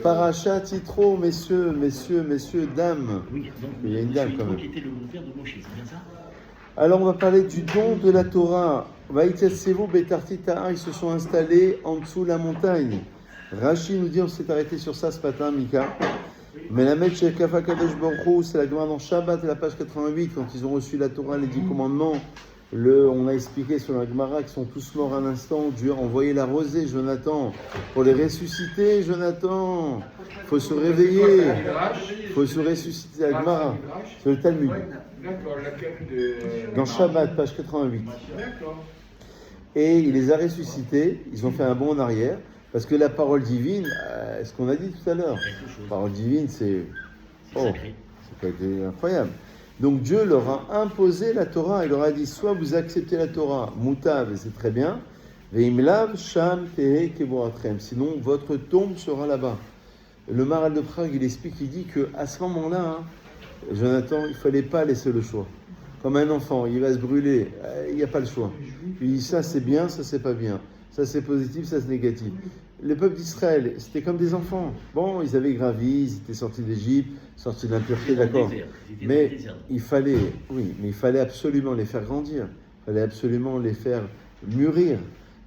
Parachat Yitro, messieurs, dames. Oui, donc Il y a une dame quand même. qui était le beau-père de Moshe, c'est bien ça? Alors on va parler du don de la Torah. Vaïtiasevo Betartita, ils se sont installés en dessous de la montagne. Rashi nous dit, on s'est arrêté sur ça ce matin, Mika. Mais la Mech Kafa Kadosh Baruch Hu, c'est la Gemara dans Shabbat, la page 88, quand ils ont reçu la Torah, les 10 commandements. On a expliqué sur la Gemara qu'ils sont tous morts un instant. Dieu a envoyé la rosée, Jonathan, pour les ressusciter, Jonathan. Il faut se réveiller. Il faut se ressusciter. La Gemara, c'est le Talmud. D'accord, laquelle de... Dans Shabbat, page 88. D'accord. Et il les a ressuscités. Ils ont fait un bond en arrière. Parce que la parole divine, ce qu'on a dit tout à l'heure, la parole divine, c'est incroyable. Donc Dieu leur a imposé la Torah. Il leur a dit, soit vous acceptez la Torah, moutav, et c'est très bien, veimlav, sham, tehe, kevoratrem. Sinon, votre tombe sera là-bas. Le Maral de Prague, il explique, il dit qu'à ce moment-là, Jonathan, il ne fallait pas laisser le choix. Comme un enfant, il va se brûler, il n'y a pas le choix. Il dit, ça c'est bien, ça c'est pas bien. Ça c'est positif, ça c'est négatif. Le peuple d'Israël, c'était comme des enfants. Bon, ils avaient gravi, ils étaient sortis d'Égypte, sortis de l'impureté, d'accord. Mais il fallait absolument les faire grandir. Il fallait absolument les faire mûrir.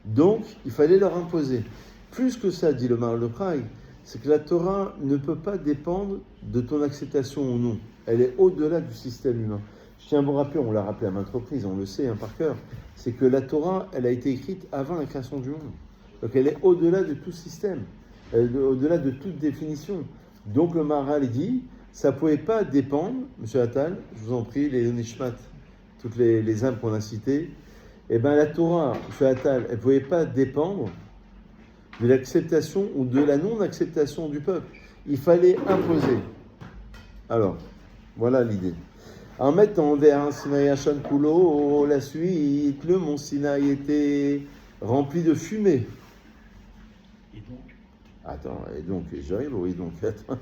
Donc, il fallait leur imposer. Plus que ça, dit le Maral de Prague, c'est que la Torah ne peut pas dépendre de ton acceptation ou non. Elle est au-delà du système humain. Je tiens à vous rappeler, on l'a rappelé à maintes reprises, on le sait par cœur, c'est que la Torah, elle a été écrite avant la création du monde. Donc elle est au-delà de tout système, au-delà de toute définition. Donc le Maharal dit, ça ne pouvait pas dépendre, Monsieur Attal, je vous en prie, les Nishmat, toutes les âmes qu'on a citées, et bien la Torah, Monsieur Attal, elle ne pouvait pas dépendre de l'acceptation ou de la non-acceptation du peuple. Il fallait imposer. Alors, voilà l'idée. En mettant vers un Sinaï Hachan Kulo, la suite, le mont Sinaï était rempli de fumée. Et donc J'arrive, oui, donc, attends.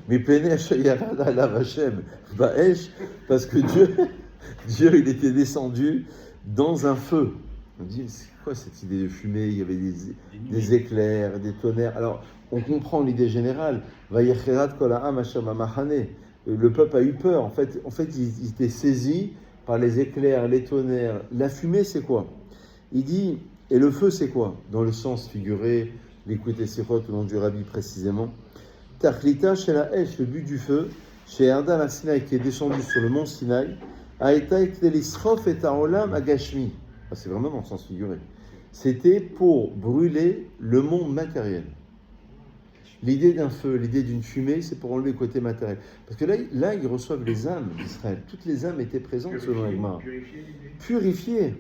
Mais Pene Hachayarad Alav Hashem Baesh, parce que Dieu, il était descendu dans un feu. On dit, c'est quoi cette idée de fumée? Il y avait des éclairs, des tonnerres. Alors, on comprend l'idée générale. Vayecherat Kol Ha'am Hashem Amachane. Le peuple a eu peur. En fait, ils étaient saisis par les éclairs, les tonnerres. La fumée, c'est quoi? Il dit, et le feu, c'est quoi? Dans le sens figuré, l'écoute et sirot au nom du Rabbi précisément. Tachlita chez la Hesh, le but du feu, chez Erda la Sinaï, qui est descendu sur le mont Sinaï, a été l'isrof et taolam agashmi. C'est vraiment dans le sens figuré. C'était pour brûler le monde matériel. L'idée d'un feu, l'idée d'une fumée, c'est pour enlever le côté matériel. Parce que là, ils reçoivent les âmes d'Israël. Toutes les âmes étaient présentes selon l'Agmara. Purifiées.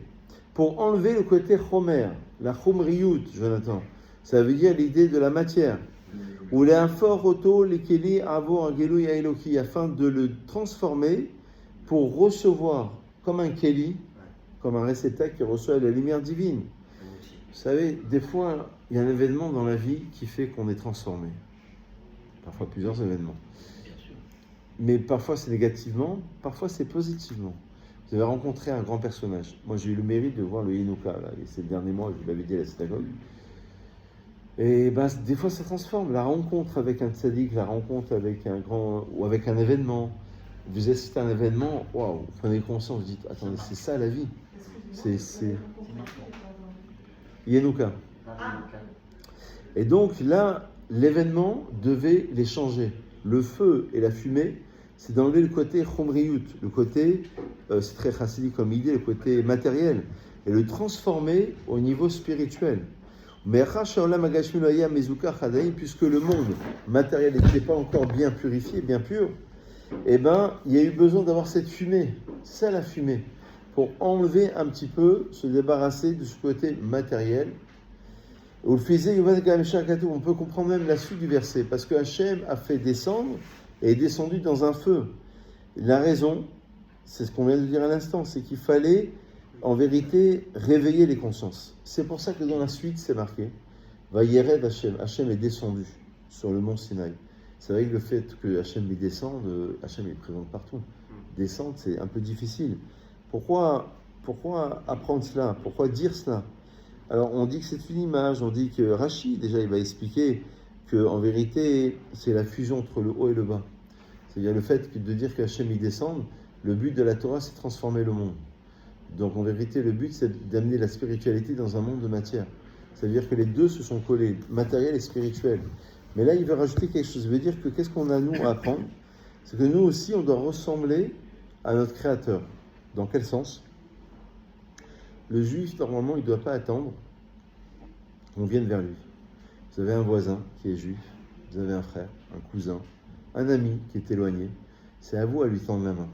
Pour enlever le côté chomer, la chomriyut, Jonathan. Ça veut dire l'idée de la matière. Ou les infor auto, les keli, avo, angelu, yaeloki, afin de le transformer pour recevoir comme un keli, comme un réceptacle qui reçoit la lumière divine. Vous savez, des fois, il y a un événement dans la vie qui fait qu'on est transformé. Parfois plusieurs événements. Mais parfois c'est négativement, parfois c'est positivement. Vous avez rencontré un grand personnage. Moi j'ai eu le mérite de voir le Yenouka, là, ces derniers mois, je vous l'avais dit à la synagogue. Et des fois ça transforme. La rencontre avec un tzaddik, la rencontre avec un grand, ou avec un événement. Vous assistez à un événement, waouh, vous prenez conscience, vous dites, attendez, c'est ça la vie. C'est Yenouka. Et donc là, l'événement devait les changer. Le feu et la fumée, c'est d'enlever le côté chomriyut, le côté, c'est très chassidique comme idée, le côté matériel, et le transformer au niveau spirituel. Mais puisque le monde matériel n'était pas encore bien purifié, bien pur, il y a eu besoin d'avoir cette fumée. C'est ça la fumée. Pour enlever un petit peu, se débarrasser de ce côté matériel. On peut comprendre même la suite du verset, parce que Hachem a fait descendre et est descendu dans un feu. La raison, c'est ce qu'on vient de dire à l'instant, c'est qu'il fallait en vérité réveiller les consciences. C'est pour ça que dans la suite, c'est marqué Vayered Hachem, Hachem est descendu sur le mont Sinaï. C'est vrai que le fait que Hachem y descende, Hachem est présent partout. Descendre, c'est un peu difficile. Pourquoi apprendre cela? Pourquoi dire cela? Alors, on dit que c'est une image, on dit que Rashi, déjà, il va expliquer qu'en vérité, c'est la fusion entre le haut et le bas. C'est-à-dire le fait de dire qu'Hachem y descende, le but de la Torah, c'est de transformer le monde. Donc en vérité, le but, c'est d'amener la spiritualité dans un monde de matière. C'est-à-dire que les deux se sont collés, matériel et spirituel. Mais là, il veut rajouter quelque chose. Il veut dire que qu'est-ce qu'on a, nous, à apprendre? C'est que nous aussi, on doit ressembler à notre Créateur. Dans quel sens? Le Juif, normalement, il ne doit pas attendre qu'on vienne vers lui. Vous avez un voisin qui est juif, vous avez un frère, un cousin, un ami qui est éloigné. C'est à vous à lui tendre la main.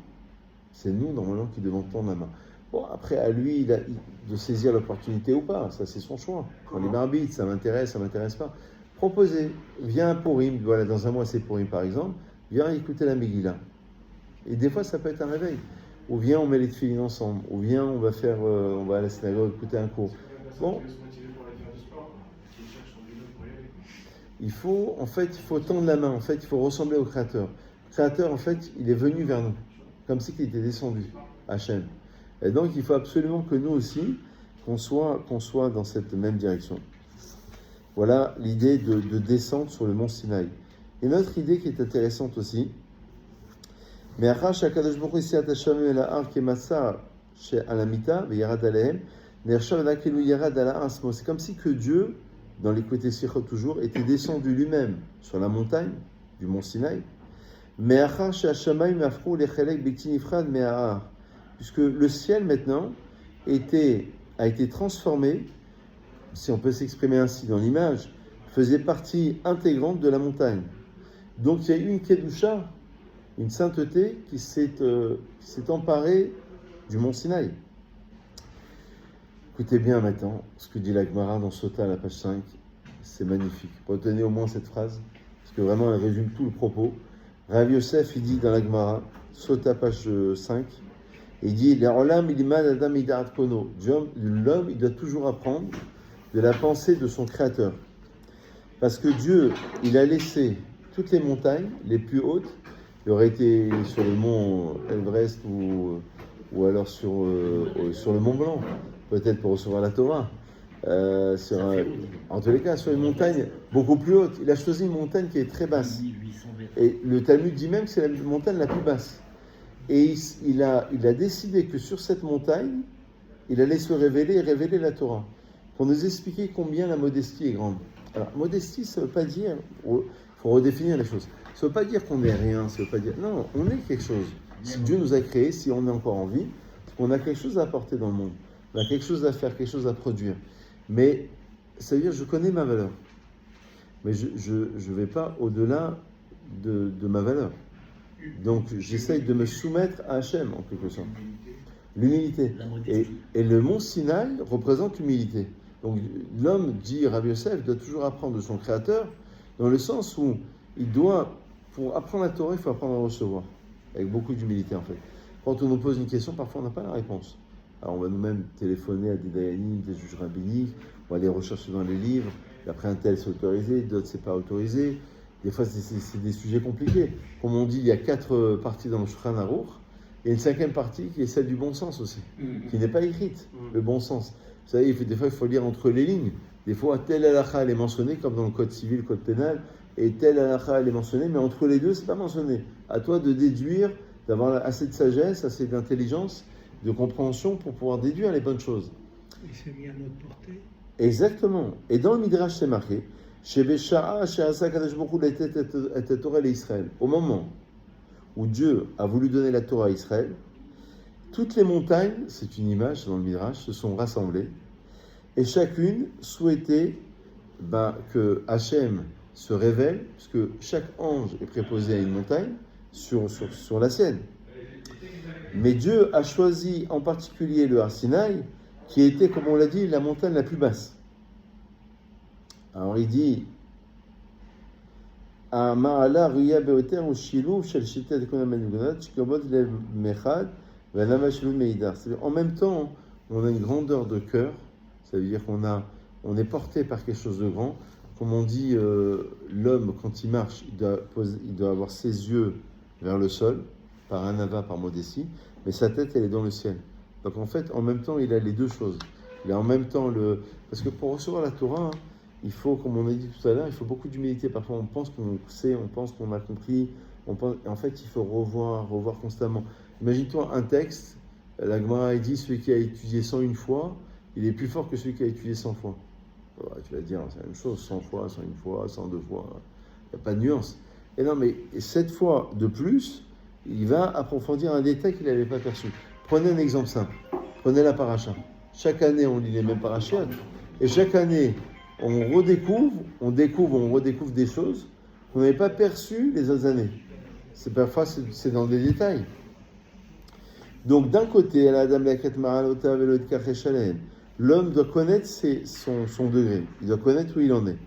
C'est nous, normalement, qui devons tendre la main. Bon, après, à lui de saisir l'opportunité ou pas. Ça, c'est son choix. On est arbitre, ça m'intéresse pas. Proposez. Viens à Purim, voilà, dans un mois, c'est Purim, par exemple. Viens écouter la Megillah. Et des fois, ça peut être un réveil. Ou viens, on met les tefilines ensemble. Ou viens, on va à la synagogue écouter un cours. Bon. Il faut tendre la main. En fait, il faut ressembler au Créateur. Le Créateur, en fait, il est venu vers nous. Comme si il était descendu, Hachem. Et donc, il faut absolument que nous aussi, qu'on soit dans cette même direction. Voilà l'idée de descendre sur le mont Sinaï. Et notre idée qui est intéressante aussi, mais c'est comme si que Dieu, dans les côtés Sichot toujours, était descendu lui-même sur la montagne du mont Sinaï. Puisque le ciel maintenant a été transformé, si on peut s'exprimer ainsi dans l'image, faisait partie intégrante de la montagne. Donc il y a eu une Kedusha, une sainteté qui s'est emparée du mont Sinaï. Écoutez bien maintenant ce que dit la Gemara dans Sota à la page 5, c'est magnifique. Retenez au moins cette phrase, parce que vraiment elle résume tout le propos. Rav Yosef, il dit dans la Gemara, Sota page 5, il dit l'homme, il doit toujours apprendre de la pensée de son Créateur. Parce que Dieu, il a laissé toutes les montagnes les plus hautes, il aurait été sur le mont Everest ou alors sur le Mont Blanc, peut-être pour recevoir la Torah. En tous les cas, sur une montagne beaucoup plus haute. Il a choisi une montagne qui est très basse. Et le Talmud dit même que c'est la montagne la plus basse. Et il a décidé que sur cette montagne, il allait se révéler et révéler la Torah. Pour nous expliquer combien la modestie est grande. Alors, modestie, ça ne veut pas dire... Il faut redéfinir les choses. Ça ne veut pas dire qu'on n'est rien, ça veut pas dire... Non, on est quelque chose. Si Dieu nous a créés, si on est encore en vie, on a quelque chose à apporter dans le monde. On a quelque chose à faire, quelque chose à produire. Mais, ça veut dire je connais ma valeur. Mais je ne vais pas au-delà de ma valeur. Donc, j'essaye de me soumettre à Hachem, en quelque sorte. L'humilité. Et le mont Sinaï représente l'humilité. Donc, l'homme, dit Rav Yosef, doit toujours apprendre de son Créateur, dans le sens où il doit, pour apprendre la Torah, il faut apprendre à recevoir. Avec beaucoup d'humilité, en fait. Quand on nous pose une question, parfois on n'a pas la réponse. Alors, on va nous-mêmes téléphoner à des dayanim, des juges rabbiniques, on va aller rechercher dans les livres, et après un tel c'est autorisé, d'autres c'est pas autorisé. Des fois, c'est des sujets compliqués. Comme on dit, il y a 4 parties dans le Shulchan Aruch, et une 5e partie qui est celle du bon sens aussi, qui n'est pas écrite, le bon sens. Vous savez, des fois, il faut lire entre les lignes. Des fois, telle halakha, elle est mentionnée, comme dans le code civil, le code pénal, et telle halakha, elle est mentionnée, mais entre les deux, c'est pas mentionné. À toi de déduire, d'avoir assez de sagesse, assez d'intelligence, de compréhension pour pouvoir déduire les bonnes choses. Et c'est mis à notre portée. Exactement. Et dans le Midrash, c'est marqué, au moment où Dieu a voulu donner la Torah à Israël, toutes les montagnes, c'est une image dans le Midrash, se sont rassemblées et chacune souhaitait que Hachem se révèle, puisque chaque ange est préposé à une montagne sur la sienne. Mais Dieu a choisi en particulier le Har Sinaï, qui était, comme on l'a dit, la montagne la plus basse. Alors il dit en même temps, on a une grandeur de cœur, ça veut dire on est porté par quelque chose de grand. Comme on dit, l'homme, quand il marche, il doit avoir ses yeux vers le sol, par un ava, par modestie, mais sa tête, elle est dans le ciel. Donc en fait, en même temps, il a les deux choses. Il a en même temps parce que pour recevoir la Torah, il faut, comme on a dit tout à l'heure, il faut beaucoup d'humilité. Parfois, on pense qu'on sait, on pense qu'on a compris. Et en fait, il faut revoir constamment. Imagine-toi un texte, la Gemara elle dit celui qui a étudié 101 fois, il est plus fort que celui qui a étudié 100 fois. Alors, tu vas dire, c'est la même chose, 100 fois, 101 fois, 102 fois. Il n'y a pas de nuance. Et non, mais 7 fois de plus, il va approfondir un détail qu'il n'avait pas perçu. Prenez un exemple simple. Prenez la paracha. Chaque année, on lit les mêmes parachutes. Et chaque année, on redécouvre des choses qu'on n'avait pas perçues les autres années. Parfois, c'est dans des détails. Donc, d'un côté, l'homme doit connaître son degré. Il doit connaître où il en est.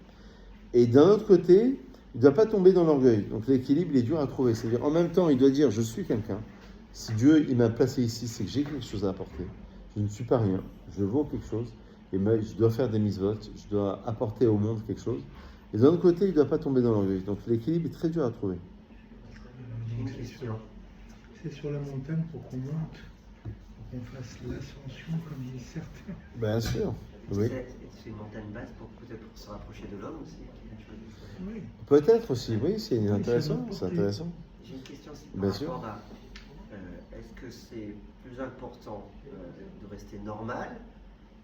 Et d'un autre côté, il ne doit pas tomber dans l'orgueil. Donc, l'équilibre, il est dur à trouver. C'est-à-dire, en même temps, il doit dire, je suis quelqu'un. Si Dieu il m'a placé ici, c'est que j'ai quelque chose à apporter. Je ne suis pas rien. Je vaux quelque chose. Et je dois faire des mitzvot. Je dois apporter au monde quelque chose. Et d'un autre côté, il ne doit pas tomber dans l'orgueil. Donc, l'équilibre est très dur à trouver. C'est sur la montagne pour qu'on monte, pour qu'on fasse l'ascension comme disent certains. Bien sûr, oui. C'est une montagne basse peut-être pour se rapprocher de l'homme aussi. Oui. Peut-être aussi, oui, c'est intéressant. C'est intéressant. J'ai une question aussi Bien par sûr. rapport à est-ce que c'est plus important de rester normal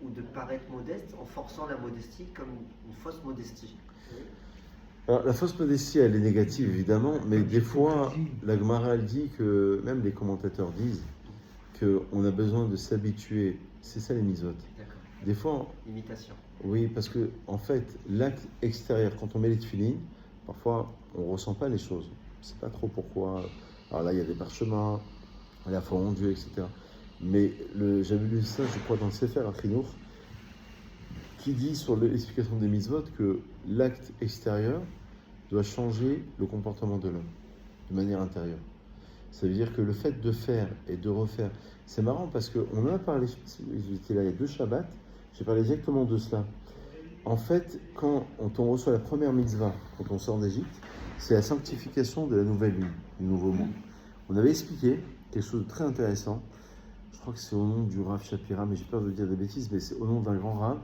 ou de paraître modeste en forçant la modestie comme une fausse modestie? Alors, la fausse modestie, elle est négative, évidemment, mais des fois, la Gemara, elle dit que, même les commentateurs disent, qu'on a besoin de s'habituer, c'est ça les mitzvot. D'accord. Des fois, Imitation. oui, parce que, en fait, l'acte extérieur, quand on met les tefilines, parfois, on ne ressent pas les choses. On ne sait pas trop pourquoi. Alors là, il y a des parchemins, la foi en Dieu, etc. Mais j'avais lu ça, je crois, dans le Sefer Achinour, qui dit sur l'explication des mitzvot que l'acte extérieur doit changer le comportement de l'homme de manière intérieure. Ça veut dire que le fait de faire et de refaire, c'est marrant parce qu'on en a parlé, j'étais là il y a 2 Shabbats, j'ai parlé exactement de cela. En fait, quand on reçoit la première mitzvah, quand on sort d'Égypte, c'est la sanctification de la nouvelle vie, du nouveau monde. On avait expliqué quelque chose de très intéressant, je crois que c'est au nom du Rav Shapira, mais j'ai peur de dire des bêtises, mais c'est au nom d'un grand Rav,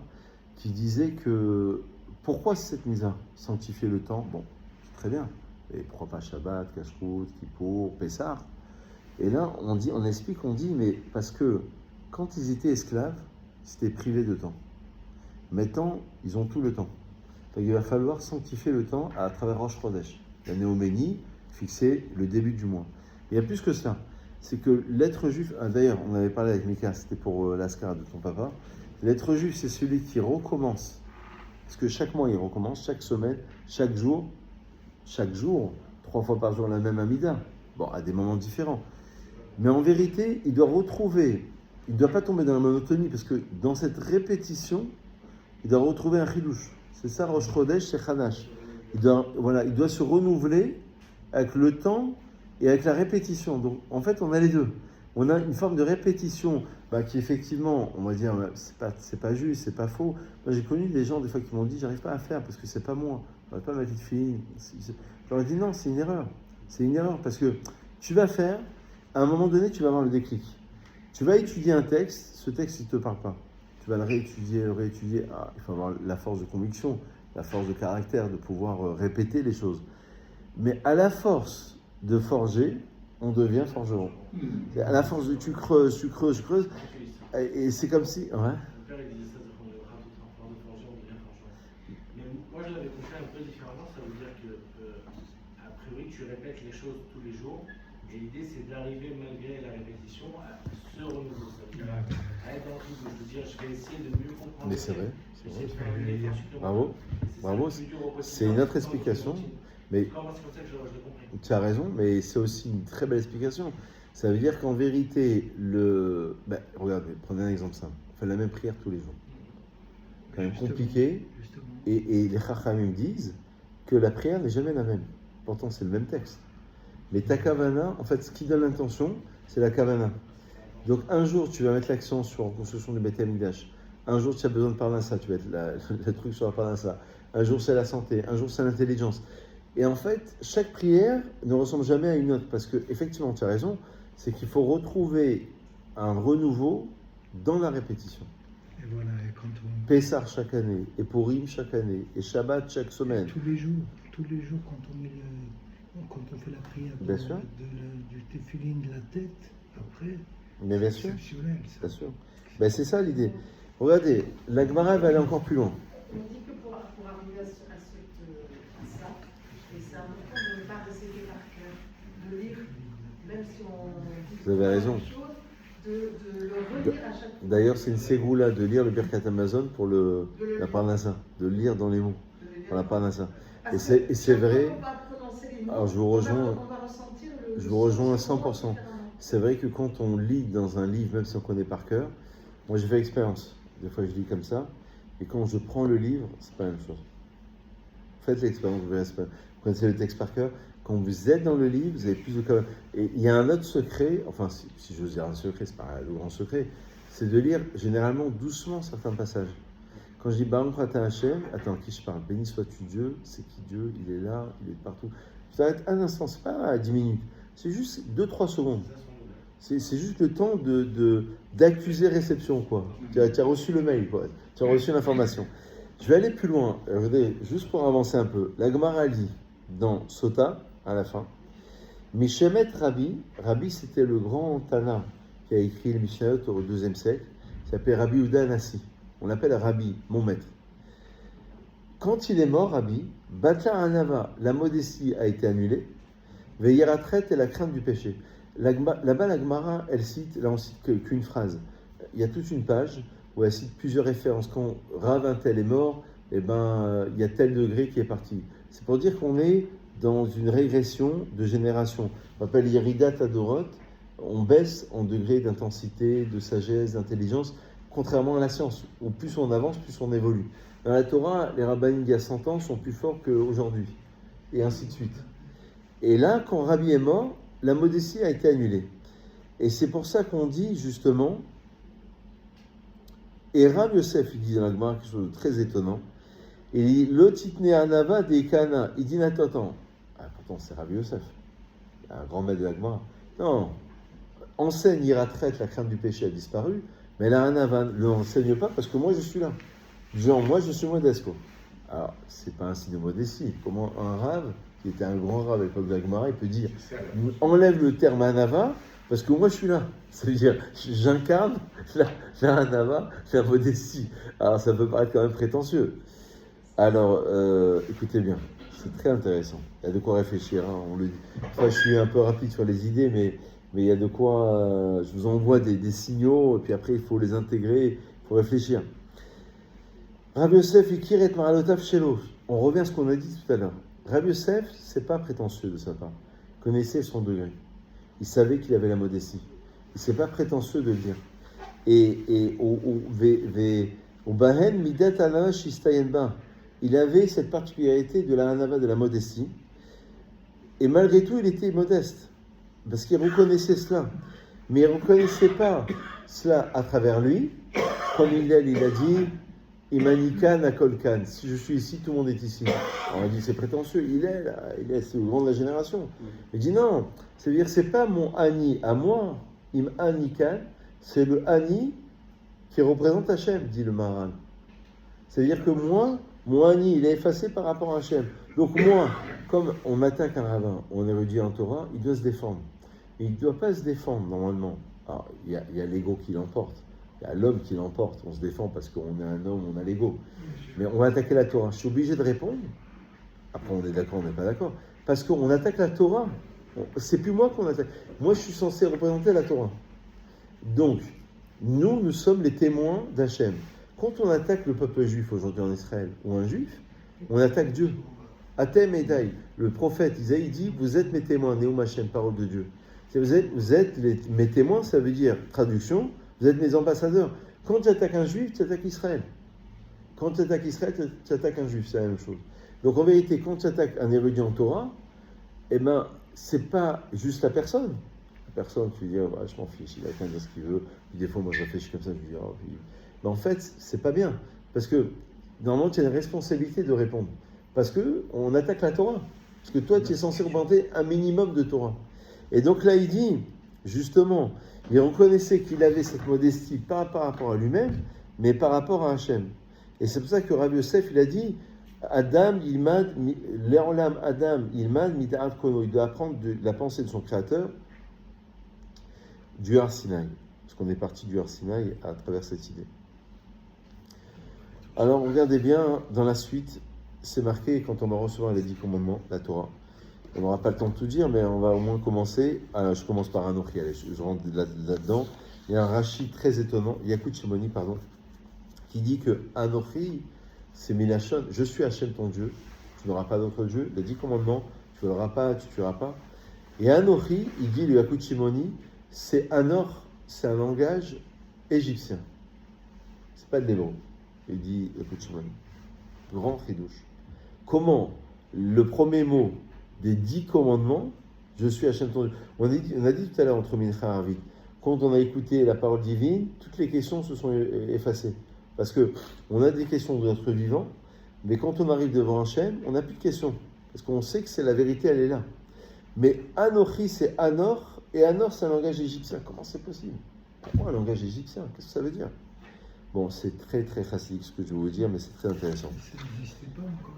qui disait que pourquoi cette mise-là, sanctifier le temps, bon, c'est très bien, et pourquoi pas Shabbat, Kashrut, Kippour, Pessah. Et là, on explique, mais parce que quand ils étaient esclaves, ils étaient privés de temps. Maintenant, ils ont tout le temps. Donc il va falloir sanctifier le temps à travers Rosh Chodesh, la néoménie, fixer le début du mois. Et il y a plus que ça, c'est que l'être juif, d'ailleurs, on avait parlé avec Mika, c'était pour l'Askar de ton papa. L'être juif, c'est celui qui recommence. Parce que chaque mois, il recommence, chaque semaine, chaque jour, 3 fois par jour, la même Amida. Bon, à des moments différents. Mais en vérité, il doit retrouver, il ne doit pas tomber dans la monotonie, parce que dans cette répétition, il doit retrouver un chidouche. C'est ça, Rosh Chodesh, c'est Chadash. Il doit se renouveler avec le temps et avec la répétition. Donc, en fait, on a les deux. On a une forme de répétition qui effectivement, on va dire, c'est pas juste, c'est pas faux. Moi, j'ai connu des gens des fois qui m'ont dit, j'arrive pas à faire parce que c'est pas moi. J'arrive pas à mettre une fille. Je leur ai dit non, c'est une erreur. C'est une erreur parce que tu vas faire, à un moment donné, tu vas avoir le déclic. Tu vas étudier un texte, ce texte, il te parle pas. Tu vas le réétudier. Il faut avoir la force de conviction, la force de caractère, de pouvoir répéter les choses. Mais à la force de forger, on devient forgeron. À la force de tu creuses, et c'est comme si... Ouais. Mon père il disait ça de forger, on devient forgeron. Mais moi je l'avais compris un peu différemment, ça veut dire que a priori tu répètes les choses tous les jours, et l'idée c'est d'arriver malgré la répétition à se renouveler. Ça veut dire à être dans le rythme de dire je vais essayer de mieux comprendre. Mais c'est vrai. Essayer de faire un effort supplémentaire. Bravo. C'est une autre explication. Mais c'est comme ça que je l'ai compris. Tu as raison, mais c'est aussi une très belle explication. Ça veut dire qu'en vérité, regardez, prenez un exemple simple. On fait la même prière tous les jours. Quand même compliqué. Et les Chachamim disent que la prière n'est jamais la même. Pourtant, c'est le même texte. Mais ta kavana, en fait, ce qui donne l'intention, c'est la kavana. Donc, un jour, tu vas mettre l'accent sur la construction du Beth Amikdash. Un jour, tu as besoin de parnassa, tu vas être le truc sur la parnassa. Un jour, c'est la santé. Un jour, c'est l'intelligence. Et en fait, chaque prière ne ressemble jamais à une autre, parce que effectivement, tu as raison, c'est qu'il faut retrouver un renouveau dans la répétition. Et voilà, et quand on... Pessah chaque année, et Purim chaque année, et Shabbat chaque semaine. Tous les jours, quand on fait la prière Bien sûr. du téphilin de la tête, après, Mais bien c'est sûr, exceptionnel. Ça. bien sûr. Ben, c'est ça l'idée. Regardez, la Gemara va aller encore plus loin. On dit que pour arriver à ça, et c'est important de ne pas réciter par cœur, de lire, même si on dit Vous avez raison. la même chose, de le relire à chaque fois. D'ailleurs, c'est une ségoula de lire le Birkat Amazon pour la Parnassa, de le lire dans les mots, pour la Parnassa. Et c'est vrai, alors je vous rejoins à 100%. C'est vrai que quand on lit dans un livre, même si on connaît par cœur, moi j'ai fait l'expérience. Des fois je lis comme ça, et quand je prends le livre, c'est pas la même chose. Faites l'expérience, vous verrez, vous connaissez le texte par cœur. Quand vous êtes dans le livre, vous avez plus de... Et il y a un autre secret, enfin si j'ose dire un secret, c'est pas le grand secret, c'est de lire généralement doucement certains passages. Quand je dis Baruch Ata Hashem, attends, qui je parle? Béni sois-tu Dieu, c'est qui Dieu? Il est là, il est partout. Tu t'arrêtes un instant, c'est pas à 10 minutes, c'est juste 2-3 secondes. C'est juste le temps d'accuser réception, quoi. Tu as reçu le mail, quoi. Tu as reçu l'information. Je vais aller plus loin. Regardez, juste pour avancer un peu. La Gemara dit dans Sota, à la fin, Mishemet Rabbi, Rabbi c'était le grand Tana qui a écrit le Mishnayot au IIe siècle, il s'appelait Rabbi Uda Nassi. On l'appelle Rabbi, mon maître. Quand il est mort, Rabbi, Batla Anava, la modestie a été annulée, Veyeratret et la crainte du péché. Là-bas, la Gemara, elle cite, là on cite qu'une phrase. Il y a toute une page où elle cite plusieurs références. Quand Rav un tel est mort, eh ben, il y a tel degré qui est parti. C'est pour dire qu'on est dans une régression de génération. On appelle Yeridat Adorot, on baisse en degré d'intensité, de sagesse, d'intelligence, contrairement à la science, où plus on avance, plus on évolue. Dans la Torah, les rabbins il y a 100 ans sont plus forts qu'aujourd'hui, et ainsi de suite. Et là, quand Rabbi est mort, la modestie a été annulée. Et c'est pour ça qu'on dit justement, et Rabbi Yosef, il dit dans la Gemara quelque chose de très étonnant, il dit, le titne anava de Kana, il dit, attends, pourtant c'est Rabbi Yosef, un grand maître de la Gemara. Non, enseigne Iratraite, la crainte du péché a disparu, mais la anava ne l'enseigne pas parce que moi je suis là. Genre, moi je suis modeste, quoi. Alors, c'est pas un signe de modestie. Comment un rave, qui était un grand rave à l'époque de la Gemara, il peut dire, enlève le terme anava, parce que moi je suis là. Ça veut dire, j'incarne la anava, la modestie. Alors, ça peut paraître quand même prétentieux. Alors, écoutez bien, c'est très intéressant. Il y a de quoi réfléchir, hein, on le dit. Enfin, je suis un peu rapide sur les idées, mais il y a de quoi... je vous envoie des signaux, et puis après, il faut les intégrer, il faut réfléchir. Rabbi Yosef, Ikiret Maralotav Shelo. On revient à ce qu'on a dit tout à l'heure. Rabbi Yosef, c'est pas prétentieux de sa part. Il connaissait son degré. Il savait qu'il avait la modestie. C'est pas prétentieux de le dire. Et au Bahen Midat Anava Shistayenba, il avait cette particularité de la Hanava, de la modestie. Et malgré tout, il était modeste. Parce qu'il reconnaissait cela. Mais il ne reconnaissait pas cela à travers lui. Comme il a dit, Imanikan Akolkan. Si je suis ici, tout le monde est ici. On a dit, c'est prétentieux. Il est, c'est le grand de la génération. Il dit non. C'est-à-dire, c'est pas mon Ani à moi, Im Anikan, c'est le Ani qui représente Hachem, dit le Maharal. C'est-à-dire que moi, mon Ani, il est effacé par rapport à Hachem. Donc moi, comme on attaque un rabbin, on érudit en Torah, il doit se défendre. Et il ne doit pas se défendre normalement. Alors, il y a l'ego qui l'emporte. Il y a l'homme qui l'emporte. On se défend parce qu'on est un homme, on a l'ego. Mais on va attaquer la Torah. Je suis obligé de répondre. Après, on est d'accord, on n'est pas d'accord. Parce qu'on attaque la Torah. C'est plus moi qu'on attaque. Moi, je suis censé représenter la Torah. Donc, nous sommes les témoins d'Hachem. Quand on attaque le peuple juif aujourd'hui en Israël, ou un juif, on attaque Dieu. Atem Edai, le prophète Isaïe dit, vous êtes mes témoins, Néum Hachem, parole de Dieu. Vous êtes mes témoins, ça veut dire, traduction, vous êtes mes ambassadeurs. Quand tu attaques un juif, tu attaques Israël. Quand tu attaques Israël, tu attaques un juif, c'est la même chose. Donc en vérité, quand tu attaques un érudit en Torah, eh ben, c'est pas juste la personne. La personne, tu dis, oh, je m'en fiche, il a qu'à dire ce qu'il veut. Puis des fois, moi, je réfléchis comme ça, je dis, oh, puis... Mais en fait, c'est pas bien. Parce que, normalement, tu as une responsabilité de répondre. Parce qu'on attaque la Torah. Parce que toi, tu es censé représenter un minimum de Torah. Et donc là, il dit, justement, il reconnaissait qu'il avait cette modestie pas par rapport à lui-même, mais par rapport à Hachem. Et c'est pour ça que Rabbi Yosef, il a dit Adam, Leolam Adam, Ilmad, Mid'at Kono. Il doit apprendre de la pensée de son créateur du Har Sinaï. Parce qu'on est parti du Har Sinaï à travers cette idée. Alors, regardez bien, dans la suite, c'est marqué quand on va recevoir les 10 commandements, la Torah. On n'aura pas le temps de tout dire, mais on va au moins commencer. Alors, je commence par Anochi, allez, je rentre là-dedans. Il y a un Rashi très étonnant, Yakut Shimoni, pardon, qui dit que Anochi, c'est Milachon, je suis Hachem ton Dieu, tu n'auras pas d'autre Dieu. Les 10 commandements, tu ne voleras pas, tu ne tueras pas. Et Anochi, il dit, le Yakut Shimoni, c'est Anor, c'est un langage égyptien. C'est pas de l'hébreu. Il dit, Yakut Shimoni. Grand chidouche. Comment le premier mot des 10 commandements, je suis Hachem ton Dieu. On a dit tout à l'heure entre Mincha et Arvit, quand on a écouté la parole divine, toutes les questions se sont effacées. Parce que on a des questions de notre vivant, mais quand on arrive devant Hachem, on n'a plus de questions. Parce qu'on sait que c'est la vérité, elle est là. Mais Anochi, c'est Anor, et Anor, c'est un langage égyptien. Comment c'est possible? Pourquoi un langage égyptien? Qu'est-ce que ça veut dire? Bon, c'est très très chassidique ce que je vais vous dire, mais c'est très intéressant. Ça n'existait pas encore.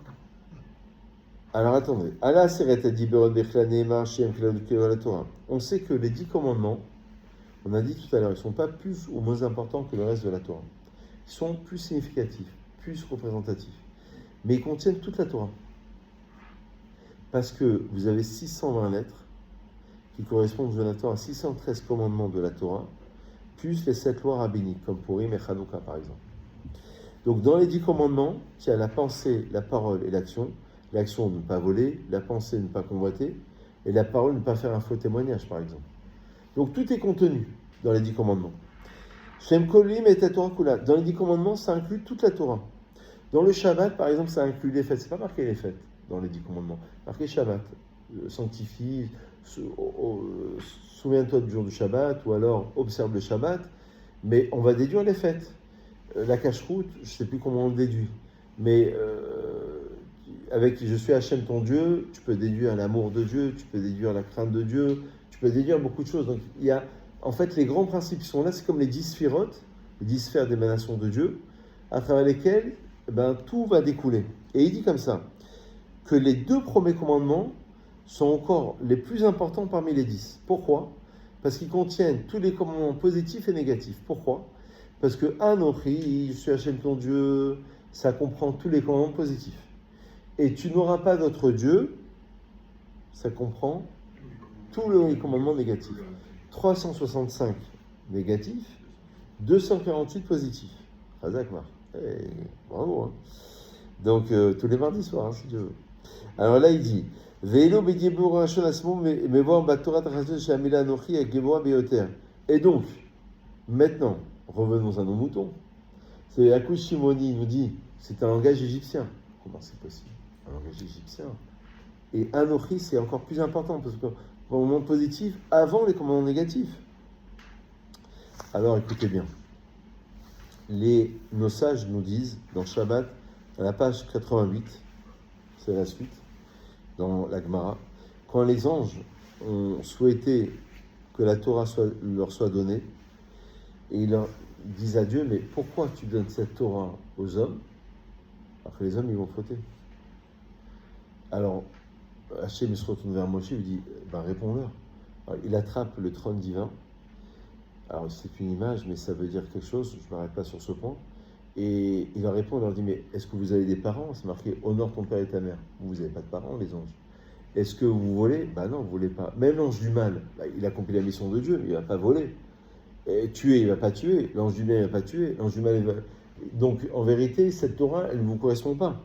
Alors attendez, Allah Seret a dit la Torah. On sait que les 10 commandements, on a dit tout à l'heure, ils ne sont pas plus ou moins importants que le reste de la Torah. Ils sont plus significatifs, plus représentatifs. Mais ils contiennent toute la Torah. Parce que vous avez 620 lettres qui correspondent, Jonathan, à 613 commandements de la Torah, plus les 7 lois rabbiniques, comme Purim et Chanukah par exemple. Donc dans les 10 commandements, il y a la pensée, la parole et l'action. L'action de ne pas voler, la pensée de ne pas convoiter, et la parole de ne pas faire un faux témoignage, par exemple. Donc tout est contenu dans les 10 commandements. Shem Kolim et Torah Kula. Dans les 10 commandements, ça inclut toute la Torah. Dans le Shabbat, par exemple, ça inclut les fêtes. C'est pas marqué les fêtes dans les 10 commandements. Marqué Shabbat. Sanctifie, souviens-toi du jour du Shabbat, ou alors observe le Shabbat. Mais on va déduire les fêtes. La cache-route, je ne sais plus comment on le déduit. Mais avec je suis Hachem ton Dieu, tu peux déduire l'amour de Dieu, tu peux déduire la crainte de Dieu, tu peux déduire beaucoup de choses. Donc il y a, en fait, les grands principes qui sont là, c'est comme les 10 sphirotes, les 10 sphères d'émanation de Dieu, à travers lesquelles tout va découler. Et il dit comme ça, que les 2 premiers commandements sont encore les plus importants parmi les 10. Pourquoi? Parce qu'ils contiennent tous les commandements positifs et négatifs. Pourquoi? Parce que Anochi, je suis Hachem ton Dieu, ça comprend tous les commandements positifs. Et tu n'auras pas d'autre Dieu, ça comprend tous les commandements négatifs. 365 négatifs, 248 positifs. Razakmar. Bravo. Hein. Donc, tous les mardis soirs, hein, si tu veux. Alors là, il dit et donc, maintenant, revenons à nos moutons. C'est Yakut Shimoni nous dit c'est un langage égyptien. Comment c'est possible? Un langage égyptien. Et Anochi, c'est encore plus important, parce que commandement positif avant les commandements négatifs. Alors écoutez bien. Nos sages nous disent, dans Shabbat, à la page 88, c'est la suite, dans la Gemara, quand les anges ont souhaité que la Torah leur soit donnée, et ils leur disent à Dieu, mais pourquoi tu donnes cette Torah aux hommes, alors que les hommes, ils vont fauter? Alors, Hachem se retourne vers Moshe, il lui dit, réponds-leur. Alors, il attrape le trône divin. Alors, c'est une image, mais ça veut dire quelque chose, je ne m'arrête pas sur ce point. Et il leur répond, il leur dit, mais est-ce que vous avez des parents? C'est marqué, honore ton père et ta mère. Vous n'avez pas de parents, les anges. Est-ce que vous volez? Non, vous ne volez pas. Même l'ange du mal, il accomplit la mission de Dieu, mais il ne va pas voler. Et tuer, il ne va pas tuer. L'ange du bien, il ne va pas tuer. L'ange du mal, il va... Donc, en vérité, cette Torah, elle ne vous correspond pas.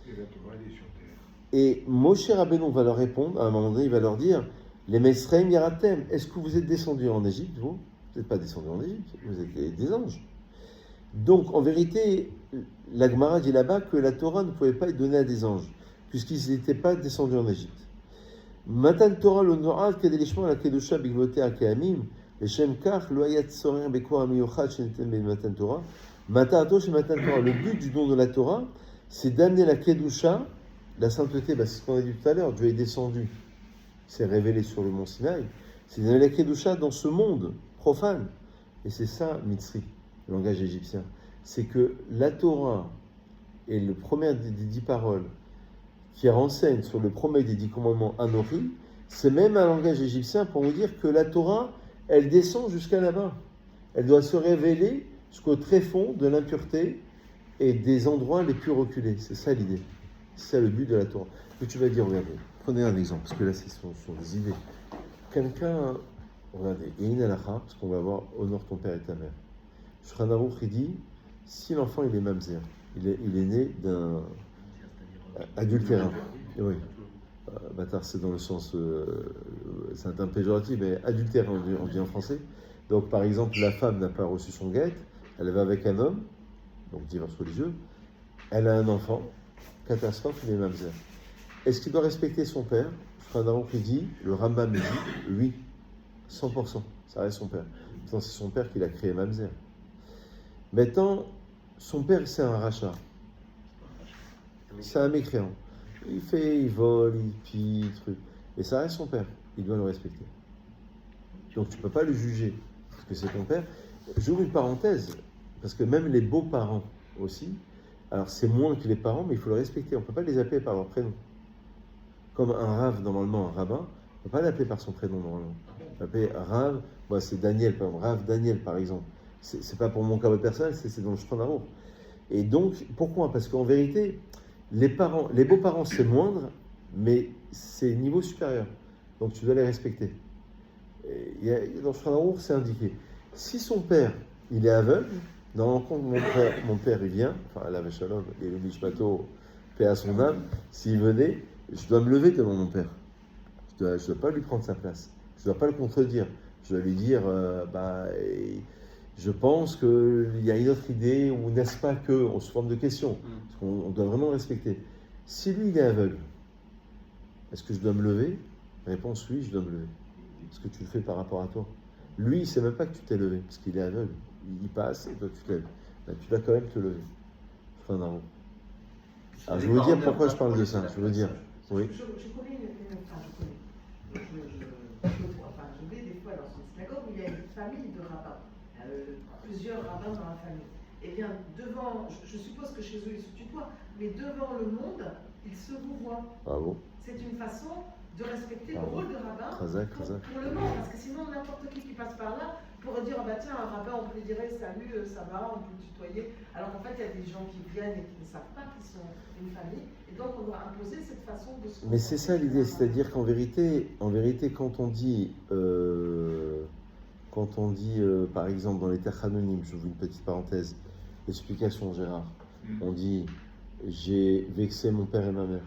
Et la Torah, elle est sur terre. Et Moshe Rabbeinu va leur répondre, à un moment donné, il va leur dire, les Mesreim Yaratem, est-ce que vous êtes descendus en Égypte, vous? Vous n'êtes pas descendus en Égypte, vous êtes des anges. Donc, en vérité, la Gemara dit là-bas que la Torah ne pouvait pas être donnée à des anges, puisqu'ils n'étaient pas descendus en Égypte. Matan Torah l'honorat kedelishma la kedusha bigvote akeamim, leshem kach lo hayat sorer bekor amiyochat sheneten ben Matan Torah. Matato chez Matan Torah. Le but du don de la Torah, c'est d'amener la kedusha, la sainteté. C'est ce qu'on a dit tout à l'heure. Dieu est descendu, s'est révélé sur le mont Sinaï. C'est d'amener la kedusha dans ce monde profane. Et c'est ça, Mitzri, le langage égyptien. c'est que la Torah est le premier des 10 paroles qui renseigne sur le premier des 10 commandements Anori, c'est même un langage égyptien pour nous dire que la Torah, elle descend jusqu'à là-bas. Elle doit se révéler jusqu'au tréfonds de l'impureté et des endroits les plus reculés. C'est ça l'idée. C'est ça le but de la Torah. Que tu vas dire, regardez, prenez un exemple, parce que là, ce sont des idées. Quelqu'un, regardez, il y a une halakha, parce qu'on va voir, honore ton père et ta mère. Shulchan Aruch, il dit, si l'enfant, il est mamzer, il est né d'un adultérin. Oui. Bâtard, c'est dans le sens, c'est un terme péjoratif, mais adultérin, on dit en français. Donc, par exemple, la femme n'a pas reçu son guet, elle va avec un homme, donc divorce religieux, elle a un enfant, catastrophe, il est mamzer. Est-ce qu'il doit respecter son père? Shulchan Aruch, il dit, le Rambam dit, oui, 100%, ça reste son père. Maintenant, c'est son père qui l'a créé mamzer. Maintenant, son père, c'est un rachat. C'est un mécréant. Il vole, il pille, truc. Mais ça reste son père. Il doit le respecter. Donc tu ne peux pas le juger parce que c'est ton père. J'ouvre une parenthèse, parce que même les beaux-parents aussi, alors c'est moins que les parents, mais il faut le respecter. On ne peut pas les appeler par leur prénom. Comme un rave, normalement, un rabbin, on ne peut pas l'appeler par son prénom, normalement. On peut l'appeler Rav, moi c'est Daniel, par exemple. Rav Daniel, par exemple. C'est pas pour mon cas personnel, c'est dans le Shulchan Aruch. Et donc, pourquoi? Parce qu'en vérité, les beaux-parents, c'est moindre, mais c'est niveau supérieur. Donc, tu dois les respecter. Dans le Shulchan Aruch, c'est indiqué. Si son père, il est aveugle, dans mon père, il vient, enfin, la Shalom, et le Mishpato, paix à son âme, s'il venait, je dois me lever devant mon père. Je ne dois pas lui prendre sa place. Je ne dois pas le contredire. Je dois lui dire, je pense qu'il y a une autre idée, ou n'est-ce pas que, on se forme de questions. Parce qu'on doit vraiment le respecter. Si lui, il est aveugle, est-ce que je dois me lever? Réponse, oui, je dois me lever. Est-ce que tu le fais par rapport à toi? Lui, il ne sait même pas que tu t'es levé, parce qu'il est aveugle. Il passe et toi, tu te lèves. Ben, tu dois quand même te lever. Fin d'arrêt. Alors, je vais vous dire pourquoi je parle de ça. Je veux dire, oui. Je connais je vais des fois dans une synagogue où il y a une famille de rabbins. Plusieurs rabbins dans la famille. Eh bien, devant, je suppose que chez eux ils se tutoient, mais devant le monde, ils se vous voient. Ah bon? C'est une façon de respecter le rôle de rabbin pour le monde, parce que sinon n'importe qui passe par là pourrait dire, ah bah tiens, un rabbin, on peut lui dire salut, ça va, on peut le tutoyer. Alors qu'en fait, il y a des gens qui viennent et qui ne savent pas qu'ils sont une famille, et donc on doit imposer cette façon de se... Mais c'est ça l'idée, c'est-à-dire qu'en vérité, quand on dit... par exemple, dans les terres anonymes, j'ouvre une petite parenthèse, l'explication Gérard, on dit j'ai vexé mon père et ma mère,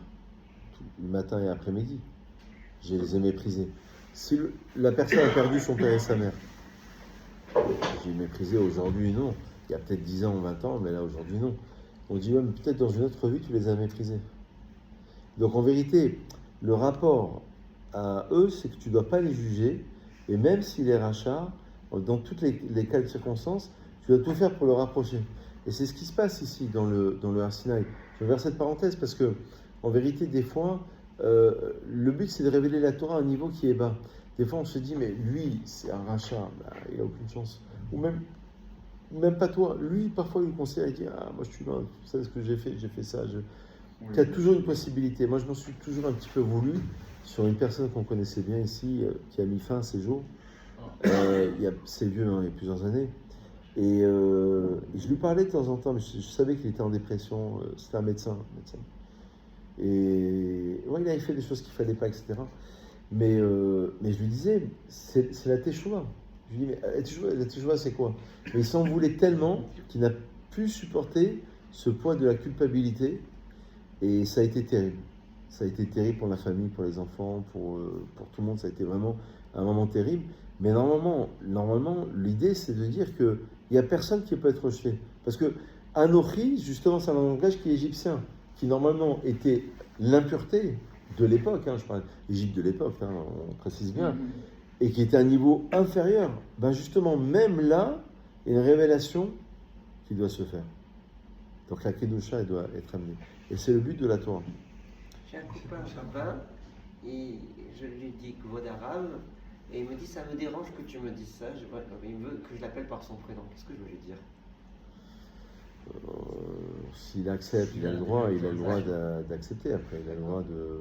le matin et après-midi, je les ai méprisés. Si la personne a perdu son père et sa mère, j'ai méprisé aujourd'hui, non. Il y a peut-être 10 ans ou 20 ans, mais là aujourd'hui, non. On dit, ouais, mais peut-être dans une autre vie, tu les as méprisés. Donc en vérité, le rapport à eux, c'est que tu ne dois pas les juger, et même s'il est rachat, dans tous les cas de circonstances, tu dois tout faire pour le rapprocher. Et c'est ce qui se passe ici, dans le Har Sinaï. Je vais faire cette parenthèse parce que, en vérité, des fois, le but, c'est de révéler la Torah à un niveau qui est bas. Des fois, on se dit, mais lui, c'est un rachat, il n'a aucune chance. Ou même pas toi. Lui, parfois, il considère, il dit, ah, moi, je suis là, tu sais ce que j'ai fait ça. Il y a toujours une possibilité. Moi, je m'en suis toujours un petit peu voulu sur une personne qu'on connaissait bien ici, qui a mis fin à ses jours. C'est vieux, hein, il y a plusieurs années. Et je lui parlais de temps en temps, mais je savais qu'il était en dépression. C'était un médecin. Et ouais, il avait fait des choses qu'il ne fallait pas, etc. Mais je lui disais, c'est la teshuva. Je lui dis, mais la teshuva, c'est quoi? Mais il s'en voulait tellement qu'il n'a pu supporter ce poids de la culpabilité. Et ça a été terrible. Ça a été terrible pour la famille, pour les enfants, pour tout le monde. Ça a été vraiment un moment terrible. Mais normalement l'idée, c'est de dire qu'il n'y a personne qui peut être rejeté. Parce que Anochi, justement, c'est un langage qui est égyptien, qui normalement était l'impureté de l'époque, je parle d'Égypte de l'époque, on précise bien, et qui était à un niveau inférieur. Ben justement, même là, il y a une révélation qui doit se faire. Donc la Kedusha, elle doit être amenée. Et c'est le but de la Torah. J'ai un copain rabbin, et je lui dis Kvod Arav, et il me dit, ça me dérange que tu me dises ça, il veut que je l'appelle par son prénom. Qu'est-ce que je veux lui dire? s'il accepte, il a le droit d'accepter. Après, il a le droit de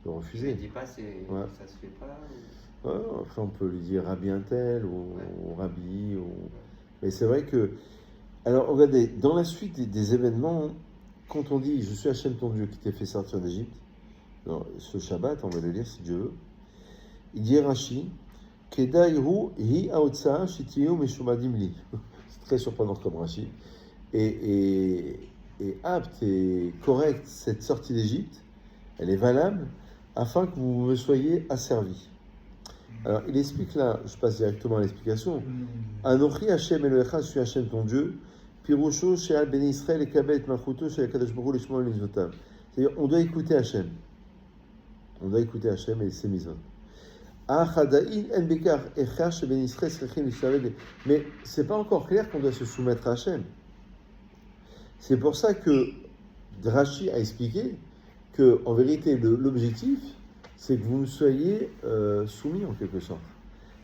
Je ne refuser. dis pas, Ouais. ça se fait pas. Ouais, après, on peut lui dire Rabbi un tel ou Rabbi. Mais c'est vrai que. Alors, regardez, dans la suite des événements, quand on dit Je suis Hachem ton Dieu qui t'ai fait sortir d'Égypte, ce Shabbat, on va le lire si Dieu veut, il dit Rashi, Kedaihu hi aotsa shitiyu meshumadim li. C'est très surprenant comme Rashi. Et apte et correcte cette sortie d'Égypte, elle est valable afin que vous me soyez asservis. Alors, il explique là, je passe directement à l'explication. Anochi Hashem Elohecha, je suis Hashem ton Dieu. Pirusho she'al ben Israël et kabel et malchuto she'al kadosh baruch hu lishmo el mitzvotav. C'est-à-dire, on doit écouter Hashem. On doit écouter Hashem et ses mitzvot. Achadain en bekar echa sheben Israël srechim lishavel. Mais c'est pas encore clair qu'on doit se soumettre à Hashem. C'est pour ça que Rashi a expliqué que, en vérité, l'objectif, c'est que vous me soyez soumis en quelque sorte.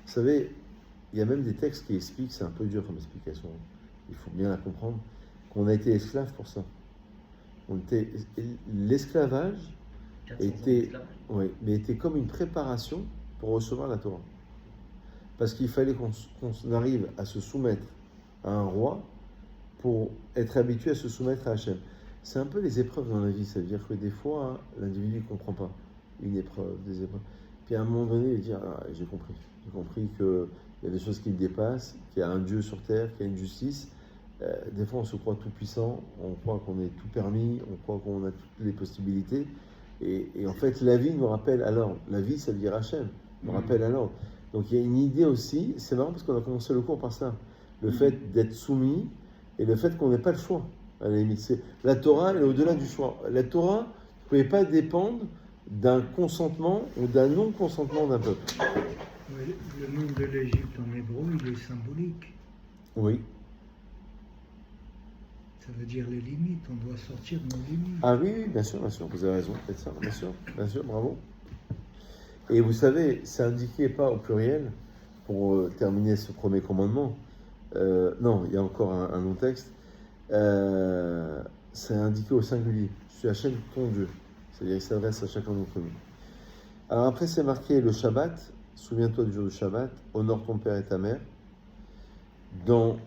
Vous savez, il y a même des textes qui expliquent, c'est un peu dur comme explication, il faut bien la comprendre, qu'on a été esclave pour ça. L'esclavage 400 ans était, d'esclavage. oui, mais était comme une préparation pour recevoir la Torah. Parce qu'il fallait qu'on arrive à se soumettre à un roi pour être habitué à se soumettre à Hachem. C'est un peu les épreuves dans la vie, ça veut dire que des fois, hein, l'individu ne comprend pas une épreuve, des épreuves. Puis à un moment donné, il dit j'ai compris qu'il y a des choses qui me dépassent, qu'il y a un Dieu sur terre, qu'il y a une justice. Des fois, on se croit tout puissant, on croit qu'on est tout permis, on croit qu'on a toutes les possibilités. Et en fait, la vie nous rappelle à l'ordre. La vie, ça veut dire Hachem, nous rappelle à l'ordre. Donc il y a une idée aussi, c'est marrant parce qu'on a commencé le cours par ça, le fait d'être soumis et le fait qu'on n'ait pas le choix. À la limite, la Torah, elle est au-delà du choix. La Torah ne pouvait pas dépendre d'un consentement ou d'un non-consentement d'un peuple. Oui, le nom de l'Égypte en hébreu, il est symbolique. Oui. Ça veut dire les limites, on doit sortir de nos limites. Ah oui, bien sûr, vous avez raison, faites ça, bien sûr, bravo. Et vous savez, c'est indiqué pas au pluriel, pour terminer ce premier commandement. Non, il y a encore un long texte. C'est indiqué au singulier. Je suis Hachem ton Dieu. C'est-à-dire qu'il s'adresse à chacun d'entre nous. Alors après, c'est marqué le Shabbat. Souviens-toi du jour du Shabbat. Honore ton père et ta mère. Dans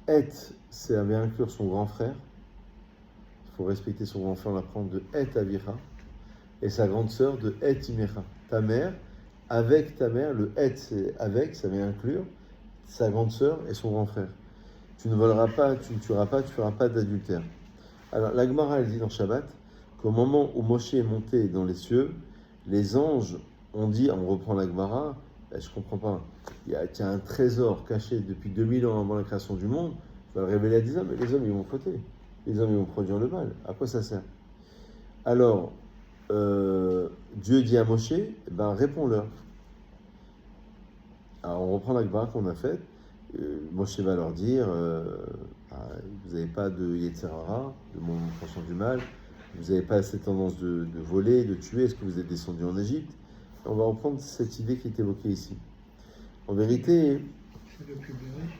Et, ça vient inclure son grand frère. Il faut respecter son grand frère. On apprend de Et Avira. Et sa grande sœur de Et Imecha. Ta mère, avec ta mère. Le Et, c'est avec, ça vient inclure sa grande sœur et son grand frère. Tu ne voleras pas, tu ne tueras pas, tu ne feras pas d'adultère. Alors, la Gemara, elle dit dans Shabbat qu'au moment où Moshe est monté dans les cieux, les anges ont dit, on reprend la Gemara, je ne comprends pas, il y a un trésor caché depuis 2000 ans avant la création du monde, tu vas le révéler à des hommes, et les hommes, ils vont fauter. Les hommes, ils vont produire le mal. À quoi ça sert? Alors, Dieu dit à Moshe, réponds-leur. Alors, on reprend la Gemara qu'on a faite. Moshe va leur dire vous n'avez pas de Yetzirara, de mon intention du mal, vous n'avez pas cette tendance de voler, de tuer, est-ce que vous êtes descendu en Égypte? On va reprendre cette idée qui est évoquée ici. En vérité, C'est le plus riche.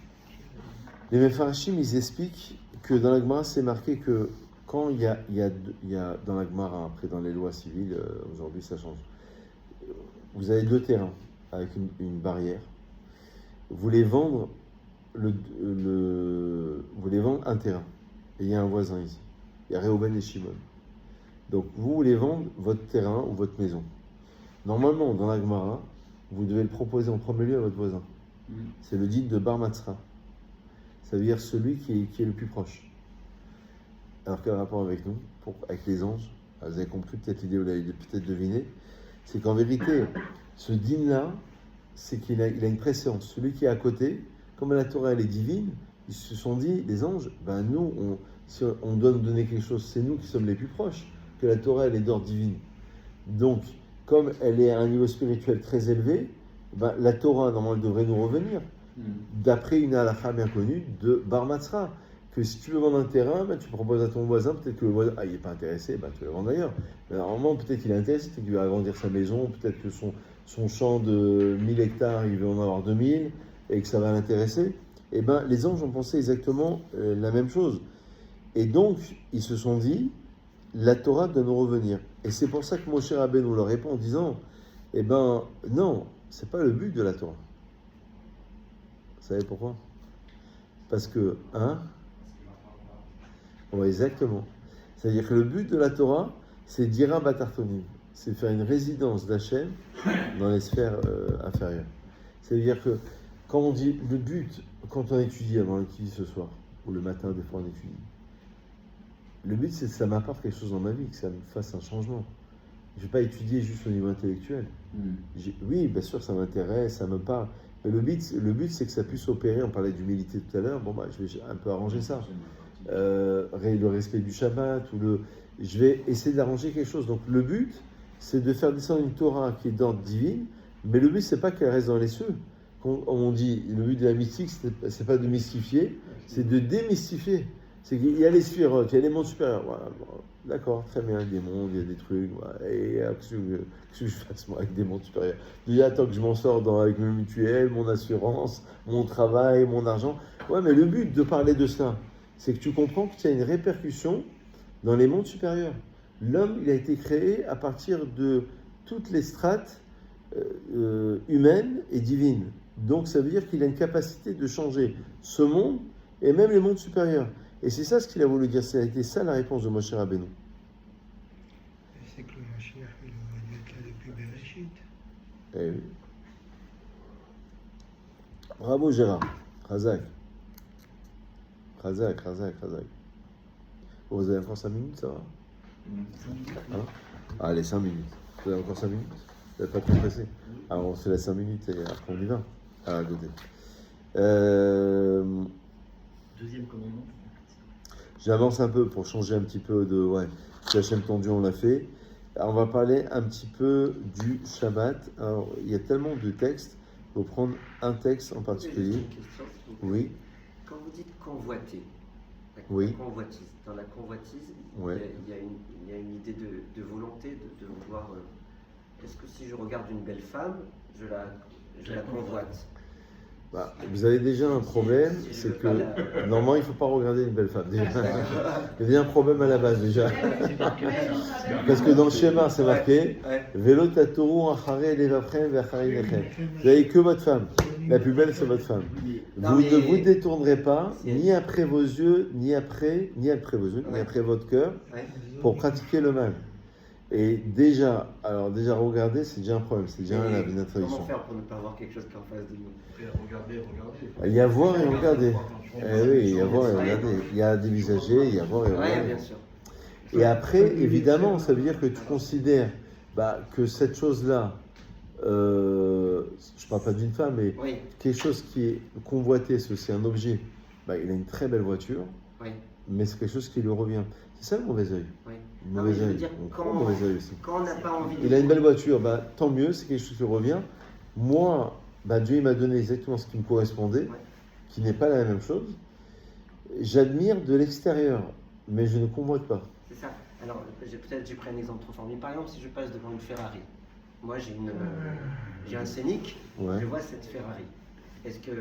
les Mefarashim, ils expliquent que dans la Gemara, c'est marqué que quand il y a dans la Gemara, après dans les lois civiles, aujourd'hui ça change, vous avez deux terrains avec une barrière. Vous voulez vendre vous voulez vendre un terrain et il y a un voisin ici, il y a Réhouven et Shimon. Donc vous voulez vendre votre terrain ou votre maison. Normalement, dans la Gemara, vous devez le proposer en premier lieu à votre voisin. C'est le dit de Bar Matzra. Ça veut dire celui qui est le plus proche. Alors quel rapport avec nous, avec les anges? Vous avez compris peut-être l'idée, vous l'avez peut-être deviné. C'est qu'en vérité, ce dîme-là, c'est qu'il a une préséance. Celui qui est à côté, comme la Torah elle est divine, ils se sont dit, les anges, nous, si on doit nous donner quelque chose, c'est nous qui sommes les plus proches, que la Torah elle est d'ordre divine. Donc, comme elle est à un niveau spirituel très élevé, la Torah, normalement, elle devrait nous revenir. D'après une halakha bien connue de Bar Matzra, que si tu veux vendre un terrain, tu proposes à ton voisin, peut-être que le voisin, il n'est pas intéressé, tu le vends ailleurs. Mais normalement, peut-être qu'il est intéressé, peut-être qu'il va agrandir sa maison, peut-être que son champ de 1000 hectares, il veut en avoir 2000, et que ça va l'intéresser. Les anges ont pensé exactement la même chose. Et donc, ils se sont dit, la Torah doit nous revenir. Et c'est pour ça que Moshe Rabbeinu leur répond en disant, eh ben, non, c'est pas le but de la Torah. Vous savez pourquoi? Parce que, ouais, exactement. C'est-à-dire que le but de la Torah, c'est d'Ira Batartonim. C'est faire une résidence d'Hachem dans les sphères inférieures. C'est-à-dire que, quand on dit le but, quand on étudie, avant d'étudier ce soir, ou le matin, des fois on étudie, le but c'est que ça m'apporte quelque chose dans ma vie, que ça me fasse un changement. Je ne vais pas étudier juste au niveau intellectuel. Oui, bien sûr, ça m'intéresse, ça me parle. Mais le but c'est que ça puisse opérer. On parlait d'humilité tout à l'heure. Bon, bah, je vais un peu arranger ça. Le respect du Shabbat, je vais essayer d'arranger quelque chose. Donc le but, c'est de faire descendre une Torah qui est d'ordre divine, mais le but, c'est pas qu'elle reste dans les cieux. On dit, le but de la mystique, c'est pas de mystifier, c'est de démystifier. C'est qu'il y a les sphérotes, il y a les mondes supérieurs. Voilà, bon, d'accord, très bien, il y a des mondes, il y a des trucs. Voilà, et qu'est-ce que je fasse moi avec des mondes supérieurs? Il y a tant que je m'en sors avec mes mutuelles, mon assurance, mon travail, mon argent. Ouais, mais le but de parler de ça, c'est que tu comprends qu'il y a une répercussion dans les mondes supérieurs. L'homme, il a été créé à partir de toutes les strates humaines et divines. Donc ça veut dire qu'il a une capacité de changer ce monde et même les mondes supérieurs. Et c'est ça ce qu'il a voulu dire. Ça a été ça la réponse de Moshe Rabbeinu. C'est que le Mashiach, il aurait dû être là depuis Bereshit. Eh oui. Bravo Gérard. Razak. Vous avez encore 5 minutes, ça va? Allez, 5 minutes. Vous avez encore 5 minutes? Vous n'êtes pas trop pressé? Alors on se laisse 5 minutes et après on y va. À côté. Deuxième commandement. J'avance un peu pour changer un petit peu de... Ouais, si Hachem tendu, on l'a fait. Alors, on va parler un petit peu du Shabbat. Alors, il y a tellement de textes. Il faut prendre un texte en particulier. Une question, s'il vous plaît. Oui, Quand vous dites convoiter, Oui. la convoitise, dans la convoitise, Ouais. il y a une idée de volonté, de vouloir. Est-ce que si je regarde une belle femme, je la convoite? bah, vous avez déjà un problème, c'est que normalement il ne faut pas regarder une belle femme. Déjà. Il y a déjà un problème à la base déjà. Parce que dans le schéma c'est marqué Vélo tatourou achare levaprem ve'achare nechem. Vous n'avez que votre femme. La plus belle c'est votre femme. Vous ne vous détournerez pas ni après vos yeux, ni après votre cœur pour pratiquer le mal. Et déjà regarder, c'est déjà un problème, c'est déjà une introduction. Comment faire pour ne pas voir quelque chose qui est en face de nous? Regardez. Il y a voir et regarder. Oui, il y a voir et regarder. Il y a dévisager, il y a voir et regarder. Oui, bien sûr. Et après, évidemment, ça veut dire que tu considères que cette chose-là, je ne parle pas d'une femme, mais Oui, quelque chose qui est convoité, c'est aussi un objet. Il a une très belle voiture, oui, mais c'est quelque chose qui lui revient. C'est ça le mauvais œil. oui. Le Non, mais mauvais je veux œil. dire, On quand- prend le mauvais œil aussi. Quand on n'a pas envie de... Il a une belle voiture, tant mieux, c'est quelque chose qui revient. Moi, Dieu il m'a donné exactement ce qui me correspondait, Ouais. qui n'est pas la même chose. J'admire de l'extérieur, mais je ne convoite pas. C'est ça. Alors, peut-être j'ai pris un exemple trop fort. Mais par exemple, si je passe devant une Ferrari, moi j'ai un Scénic, Ouais. je vois cette Ferrari. Est-ce que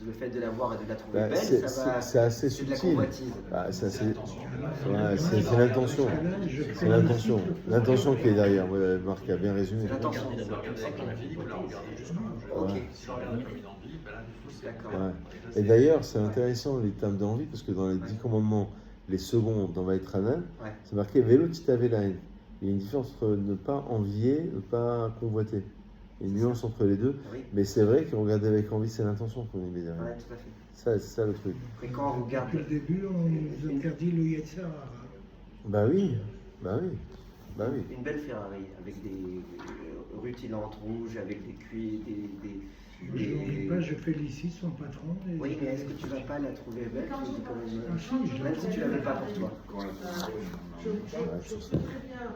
le fait de la voir et de la trouver Bah, belle, c'est assez c'est de la subtil. convoitise? C'est assez... L'intention. Ouais, c'est l'intention. C'est l'intention. L'intention qui est derrière. Ouais, Marc a bien résumé. C'est l'intention. Regardez d'abord comme ça comme envie, vous la regardez jusqu'au bout. Ok. Ouais. Si vous regardez comme une envie, ben là, du coup, c'est... D'accord. Ouais. Et d'ailleurs, c'est intéressant les termes d'envie, parce que dans les 10 commandements, les seconds dans Vaïtranan, Ouais. c'est marqué Vélo Titavelaïn. Il y a une différence entre ne pas envier, ne pas convoiter. Il y a une nuance entre les deux. Oui. Mais c'est vrai que regarder avec envie, c'est l'intention qu'on y met derrière. Ouais, tout à fait. Ça, c'est ça le truc. Et quand on regarde... Depuis le début, on nous interdit le Yetzirah. Bah oui. Une belle Ferrari avec des rutilantes rouges, avec des cuirs, Je n'en dis pas, je félicite son patron. Et Oui, mais est-ce que tu vas pas la trouver belle? Tu dis quand même, Ah, si, je la même si tu l'avais pas pour toi. Quand la Je peux très bien